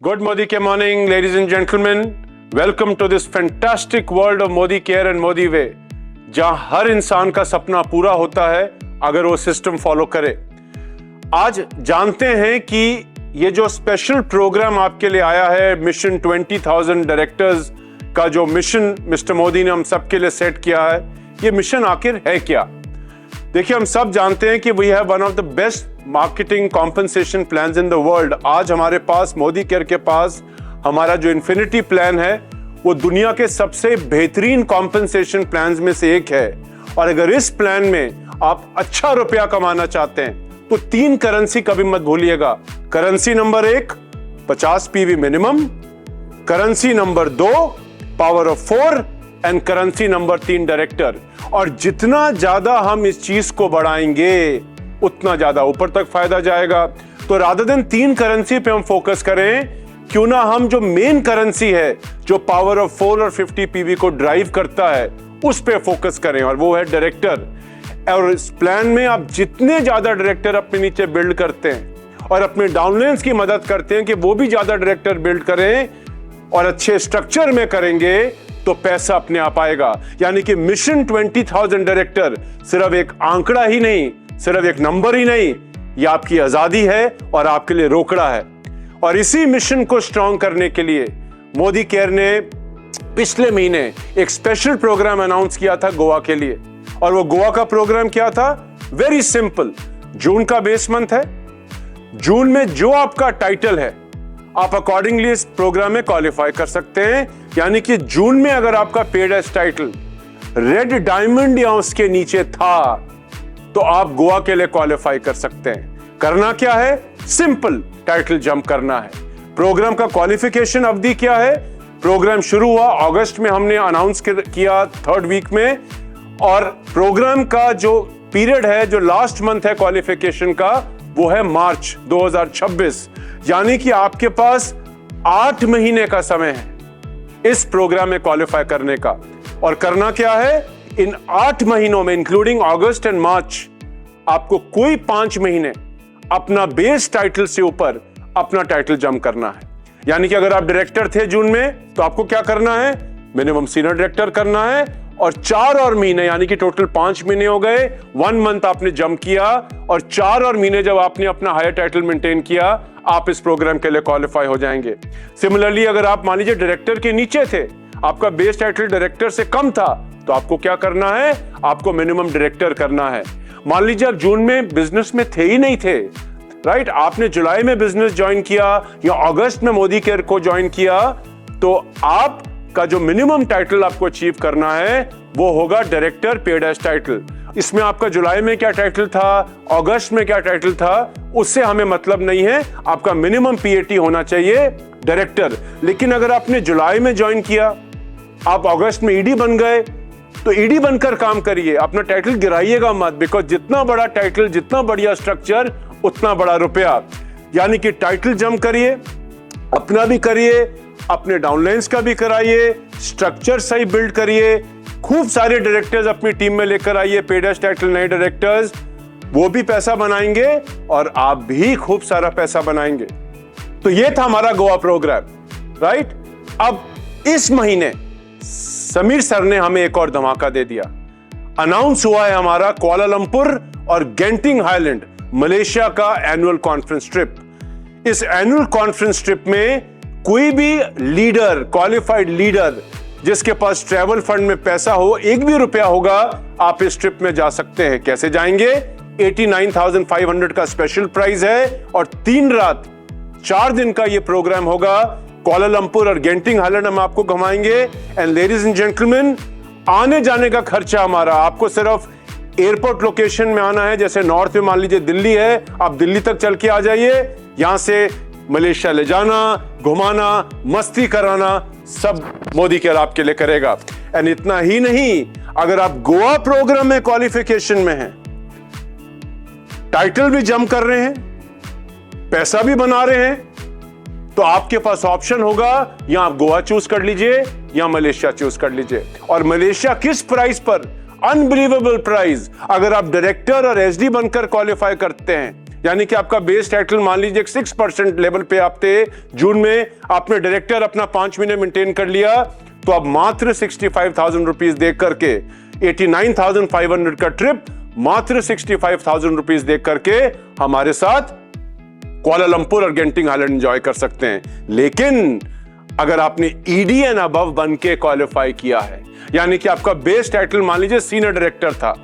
Good Modi Ke morning, ladies and gentlemen. Welcome to this fantastic world of Modi Care and Modi Way, जहां हर इंसान का सपना पूरा होता है अगर वो सिस्टम फॉलो करे। आज जानते हैं कि ये जो स्पेशल प्रोग्राम आपके लिए आया है, मिशन 20,000 डायरेक्टर्स का जो मिशन मिस्टर मोदी ने हम सबके लिए सेट किया है, ये मिशन आखिर है क्या? देखिए, हम सब जानते हैं कि we have one of the best marketing compensation plans in the world. आज हमारे पास मोदी केयर के पास हमारा जो इन्फिनिटी प्लान है वो दुनिया के सबसे बेहतरीन कॉम्पनसेशन प्लान्स में से एक है। और अगर इस प्लान में आप अच्छा रुपया कमाना चाहते हैं तो 3 करेंसी कभी मत भूलिएगा। Currency number 1 50 PV minimum, currency number 2 power of 4 and currency number 3 director. और जितना ज्यादा हम इस चीज को बढ़ाएंगे उतना ज्यादा ऊपर तक फायदा जाएगा। तो रादर देन 3 करेंसी पे हम फोकस करें, क्यों ना हम जो मेन करेंसी है जो पावर ऑफ 4 और 50 पीवी को ड्राइव करता है उस पे फोकस करें, और वो है डायरेक्टर। और इस प्लान में आप जितने ज्यादा डायरेक्टर अपने नीचे बिल्ड करते हैं और अपने डाउनलाइंस की मदद करते हैं कि वो भी ज्यादा डायरेक्टर बिल्ड करें और अच्छे स्ट्रक्चर में करेंगे तो पैसा अपने आप आएगा। यानी कि मिशन 20,000 डायरेक्टर सिर्फ एक आंकड़ा ही नहीं, सिर्फ एक नंबर ही नहीं, ये आपकी आजादी है और आपके लिए रोकड़ा है। और इसी मिशन को स्ट्रॉन्ग करने के लिए मोदी केयर ने पिछले महीने एक स्पेशल प्रोग्राम अनाउंस किया था गोवा के लिए। और वो गोवा का प्रोग्राम क्या था? Very simple. जून का बेस मंथ है, जून में जो आपका टाइटल है आप अकॉर्डिंगली इस प्रोग्राम में क्वालिफाई कर सकते हैं। यानी कि जून में अगर आपका paid as title red diamond या उसके नीचे था तो आप गोवा के लिए क्वालिफाई कर सकते हैं। करना क्या है? सिंपल, टाइटल जंप करना है। प्रोग्राम का क्वालिफिकेशन अवधि क्या है? प्रोग्राम शुरू हुआ अगस्त में, हमने अनाउंस किया 3rd वीक में, और प्रोग्राम का जो पीरियड है, जो लास्ट मंथ है क्वालिफिकेशन का, वो है मार्च 2026। यानी कि आपके पास 8 महीने का समय है इस प्रोग्राम में क्वालिफाई करने का। और करना क्या है? इन 8 महीनों में इंक्लूडिंग अगस्त एंड मार्च आपको कोई 5 महीने अपना बेस टाइटल से ऊपर अपना टाइटल जंप करना है। यानी कि अगर आप डायरेक्टर थे जून में तो आपको क्या करना है? मिनिमम सीनियर डायरेक्टर करना है, और 4 और महीने, यानी कि टोटल 5 महीने हो गए, 1 मंथ आपने जंप किया, और 4 और महीने जब आपने अपना हायर टाइटल मेंटेन किया, आप इस प्रोग्राम के लिए क्वालिफाई हो जाएंगे। सिमिलरली अगर आप मान लीजिए डायरेक्टर के नीचे थे, आपका बेस टाइटल डायरेक्टर से कम था, तो आपको क्या करना है? आपको मिनिमम डायरेक्टर करना है। मान लीजिए आप जून में बिजनेस में थे ही नहीं थे, राइट, आपने जुलाई में बिजनेस ज्वाइन किया या अगस्त में मोदी केयर को ज्वाइन किया, तो आपका जो मिनिमम टाइटल आपको अचीव करना है वो होगा डायरेक्टर पेड एज टाइटल। इसमें आपका जुलाई में क्या टाइटल था, अगस्त में क्या टाइटल था, उससे हमें मतलब नहीं है। आपका मिनिमम पीएटी होना चाहिए डायरेक्टर। लेकिन अगर आपने जुलाई में ज्वाइन किया, आप अगस्त में ईडी बन गए, तो ईडी बनकर काम करिए, अपना टाइटल गिराइएगा मत, बिकॉज जितना बड़ा टाइटल, जितना बढ़िया स्ट्रक्चर, उतना बड़ा रुपया। यानी कि टाइटल जंप करिए, अपना भी करिए, अपने डाउनलाइंस का भी कराइए, स्ट्रक्चर सही बिल्ड करिए, खूब सारे डायरेक्टर्स अपनी टीम में लेकर आइए, पेड एज टाइटल नए डायरेक्टर्स, वो भी पैसा बनाएंगे और आप भी खूब सारा पैसा बनाएंगे। तो ये था हमारा गोवा प्रोग्राम, राइट। अब इस महीने समीर सर ने हमें एक और धमाका दे दिया। अनाउंस हुआ है हमारा कुआलालंपुर और गेंटिंग हाईलैंड मलेशिया का एनुअल कॉन्फ्रेंस ट्रिप। इस एनुअल कॉन्फ्रेंस ट्रिप में कोई भी लीडर, क्वालिफाइड लीडर जिसके पास ट्रैवल फंड में पैसा हो, 1 भी रुपया होगा, आप इस ट्रिप में जा सकते हैं। कैसे जाएंगे? 89,500 का स्पेशल प्राइस है और 3 रात 4 दिन का ये प्रोग्राम होगा। कुआलालंपुर और गेंटिंग हाईलैंड हम आपको घुमाएंगे। एंड लेडीज एंड जेंटलमैन, आने जाने का खर्चा हमारा, आपको सिर्फ एयरपोर्ट लोकेशन में आना है। जैसे नॉर्थ में मान लीजिए दिल्ली है, आप दिल्ली तक चल के आ जाइए, यहां से मलेशिया ले जाना, घुमाना, मस्ती कराना, सब मोदी केयर आपके लिए करेगा। एंड इतना ही नहीं, अगर आप गोवा प्रोग्राम में क्वालिफिकेशन में हैं, टाइटल भी जंप कर रहे हैं, पैसा भी बना रहे हैं, तो आपके पास ऑप्शन होगा, या आप गोवा चूज कर लीजिए या मलेशिया चूज कर लीजिए। और मलेशिया किस प्राइस पर? Unbelievable price. अगर आप डायरेक्टर और एसडी बनकर क्वालिफाई करते हैं यानी कि आपका बेस टाइटल मान लीजिए 6% लेवल पे आप थे जून में, आपने डायरेक्टर अपना 5 महीने मेंटेन कर लिया, तो आप मात्र 65,000 रुपीज देख करके 89,500 का ट्रिप मात्र 65,000 रुपीज देख करके हमारे साथ कुआलालंपुर और गेंटिंग हाईलैंड एंजॉय कर सकते हैं। लेकिन अगर आपने EDN अबव बन के क्वालिफाई किया है, यानी कि आपका बेस टाइटल मान लीजिए सीनियर डायरेक्टर था,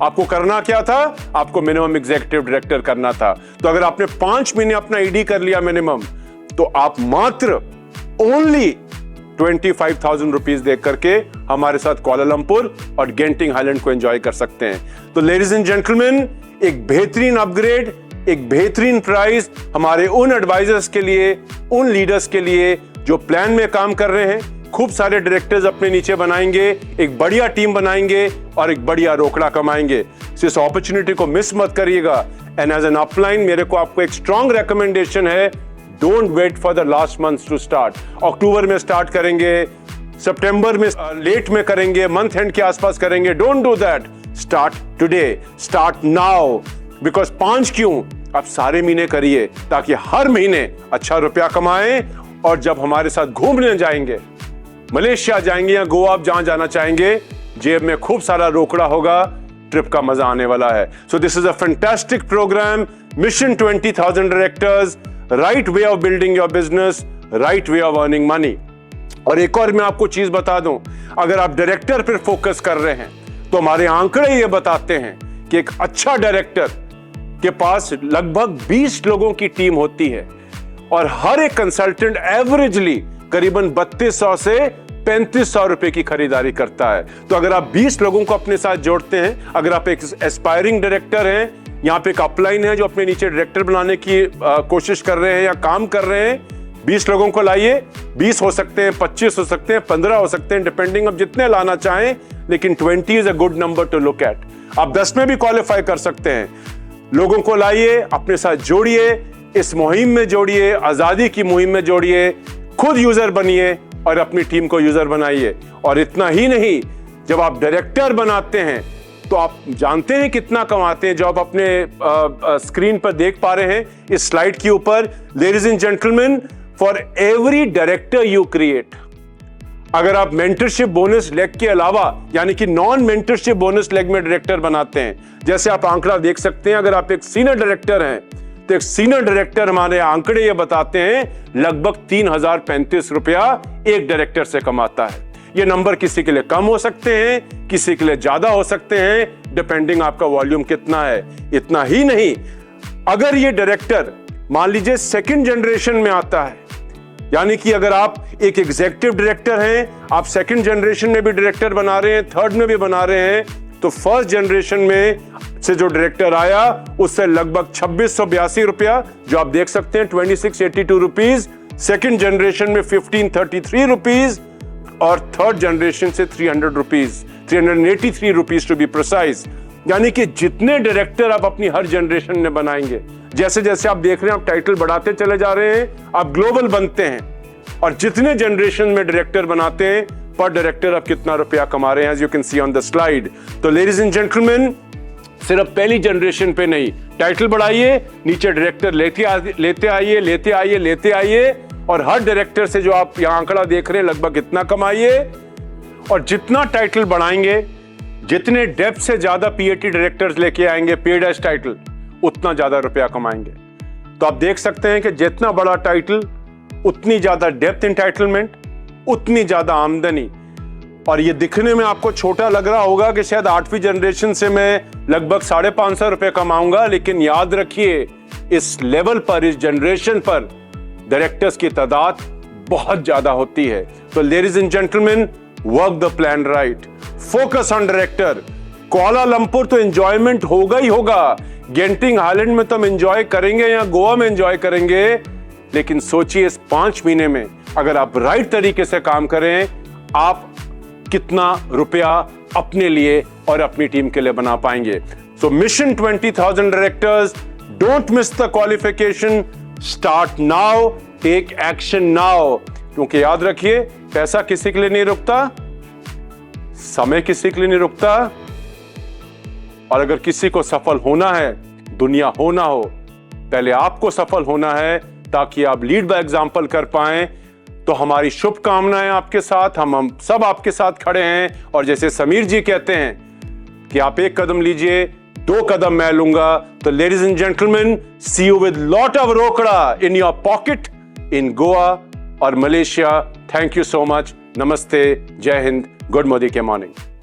आपको करना क्या था, आपको मिनिमम एग्जीक्यूटिव डायरेक्टर करना था। तो अगर आपने 5 महीने अपना ED कर लिया मिनिमम, तो आप मात्र ओनली 25,000 रुपीज देख करके हमारे साथ कुआलालंपुर और गेंटिंग हाईलैंड को एंजॉय कर सकते हैं। तो लेडीज एंड जेंटलमैन, एक बेहतरीन अपग्रेड, एक बेहतरीन प्राइस हमारे उन एडवाइजर्स के लिए, उन लीडर्स के लिए जो प्लान में काम कर रहे हैं, खूब सारे डायरेक्टर्स अपने नीचे बनाएंगे, एक बढ़िया टीम बनाएंगे और एक बढ़िया रोकड़ा कमाएंगे। सो इस अपॉर्चुनिटी को मिस मत करिएगा। एंड एज एन अपलाइन मेरे को आपको एक स्ट्रॉन्ग रिकमेंडेशन है, don't wait for the last month to start. October में स्टार्ट करेंगे, सितंबर में लेट में करेंगे, मंथ एंड के आसपास करेंगे, don't do that. Start today, start now, because 5 क्यों, आप सारे महीने करिए ताकि हर महीने अच्छा रुपया कमाएं। और जब हमारे साथ घूमने जाएंगे, मलेशिया जाएंगे या गोवा, आप जहां जाना चाहेंगे, जेब में खूब सारा रोकड़ा होगा, ट्रिप का मजा आने वाला है। So this is a fantastic program, mission 20,000 directors, right way of building your business, right way of earning money. और एक और मैं आपको चीज बता दूं, अगर आप डायरेक्टर पर फोकस कर रहे हैं तो हमारे आंकड़े ये बताते हैं कि एक अच्छा डायरेक्टर के पास लगभग 20 लोगों की टीम होती है और हर एक कंसल्टेंट एवरेजली करीबन 3200 से 3500 रुपए की खरीदारी करता है। तो अगर आप 20 लोगों को अपने साथ जोड़ते हैं, अगर आप एक एस्पायरिंग डायरेक्टर हैं, यहाँ पे एक अपलाइन है जो अपने नीचे डायरेक्टर बनाने की कोशिश कर रहे हैं या काम कर रहे हैं, 20 लोगों को लाइए। 20 हो सकते हैं, 25 हो सकते हैं, 15 हो सकते हैं, डिपेंडिंग आप जितने लाना चाहें, लेकिन 20 is a good number two look at. आप 10 में भी क्वालिफाई कर सकते हैं। लोगों को लाइए, अपने साथ जोड़िए, इस मुहिम में जोड़िए, आजादी की मुहिम में जोड़िए, खुद यूजर बनिए और अपनी टीम को यूजर बनाइए। और इतना ही नहीं, जब आप डायरेक्टर बनाते हैं तो आप जानते हैं कितना कमाते हैं, जो आप अपने स्क्रीन पर देख पा रहे हैं इस स्लाइड के ऊपर। Ladies and gentleman, for every director you create, अगर आप मेंटरशिप बोनस लेग के अलावा यानी कि नॉन मेंटरशिप बोनस लेग में डायरेक्टर बनाते हैं, जैसे आप आंकड़ा देख सकते हैं, अगर आप एक सीनियर डायरेक्टर हैं तो एक सीनियर डायरेक्टर, हमारे आंकड़े ये बताते हैं, लगभग 3,035 रुपया एक डायरेक्टर से कमाता है। ये नंबर किसी के लिए कम हो सकते हैं, किसी के लिए ज्यादा हो सकते हैं, डिपेंडिंग आपका वॉल्यूम कितना है। इतना ही नहीं, अगर ये डायरेक्टर मान लीजिए सेकंड जनरेशन में आता है, यानी कि अगर आप एक एग्जीक्यूटिव डायरेक्टर हैं, आप सेकंड जनरेशन में भी डायरेक्टर बना रहे हैं, थर्ड में भी बना रहे हैं, तो फर्स्ट जनरेशन में से जो डायरेक्टर आया उससे लगभग 2682 रुपया, जो आप देख सकते हैं 2682 रुपीज, सेकंड जनरेशन में 1533 रुपीज और थर्ड जनरेशन से 300 rupees, 383 rupees to be precise. यानी कि जितने डायरेक्टर आप अपनी हर जनरेशन में बनाएंगे, जैसे जैसे आप देख रहे हैं, आप टाइटल बढ़ाते चले जा रहे हैं, आप ग्लोबल बनते हैं, और जितने जनरेशन में डायरेक्टर बनाते हैं, पर डायरेक्टर आप कितना रुपया कमा रहे हैं, as you can see on the slide. तो लेडीज एंड जेंटलमैन, सिर्फ पहली जनरेशन पे नहीं, टाइटल बढ़ाइए, नीचे डायरेक्टर लेते आइए, और हर डायरेक्टर से जो आप यहां आंकड़ा देख रहे हैं लगभग इतना कमाइए। और जितना टाइटल बढ़ाएंगे, जितने डेप्थ से ज्यादा PAT डायरेक्टर्स लेके आएंगे पेड एज टाइटल, उतना ज्यादा रुपया कमाएंगे। तो आप देख सकते हैं कि जितना बड़ा टाइटल, उतनी ज्यादा डेप्थ एंटाइटलमेंट, उतनी ज्यादा आमदनी। और ये दिखने में आपको छोटा लग रहा होगा कि शायद 8वीं जनरेशन से मैं लगभग 550 रुपए कमाऊंगा, लेकिन याद रखिए, इस लेवल पर, इस जनरेशन पर डायरेक्टर्स की तादाद बहुत ज्यादा होती है। तो ladies and gentleman, work the plan right, focus on director. Kuala Lumpur तो एंजॉयमेंट होगा ही होगा, गेंटिंग हाईलैंड में तो हम एंजॉय करेंगे या गोवा में एंजॉय करेंगे, लेकिन सोचिए इस 5 महीने में अगर आप राइट तरीके से काम करें, आप कितना रुपया अपने लिए और अपनी टीम के लिए बना पाएंगे। So mission 20,000 directors, don't miss the qualification, start now, take action now. क्योंकि याद रखिए, पैसा किसी के लिए नहीं रुकता, समय किसी के लिए नहीं रुकता, और अगर किसी को सफल होना है, दुनिया होना हो, पहले आपको सफल होना है ताकि आप लीड बाय एग्जाम्पल कर पाएं। तो हमारी शुभकामनाएं आपके साथ, हम सब आपके साथ खड़े हैं। और जैसे समीर जी कहते हैं कि आप एक कदम लीजिए, 2 कदम मैं लूंगा। तो ladies and gentleman, see you with lot of rokda in your pocket in Goa और Malaysia. Thank you so much. नमस्ते, जय हिंद, गुड मोदी के मॉर्निंग।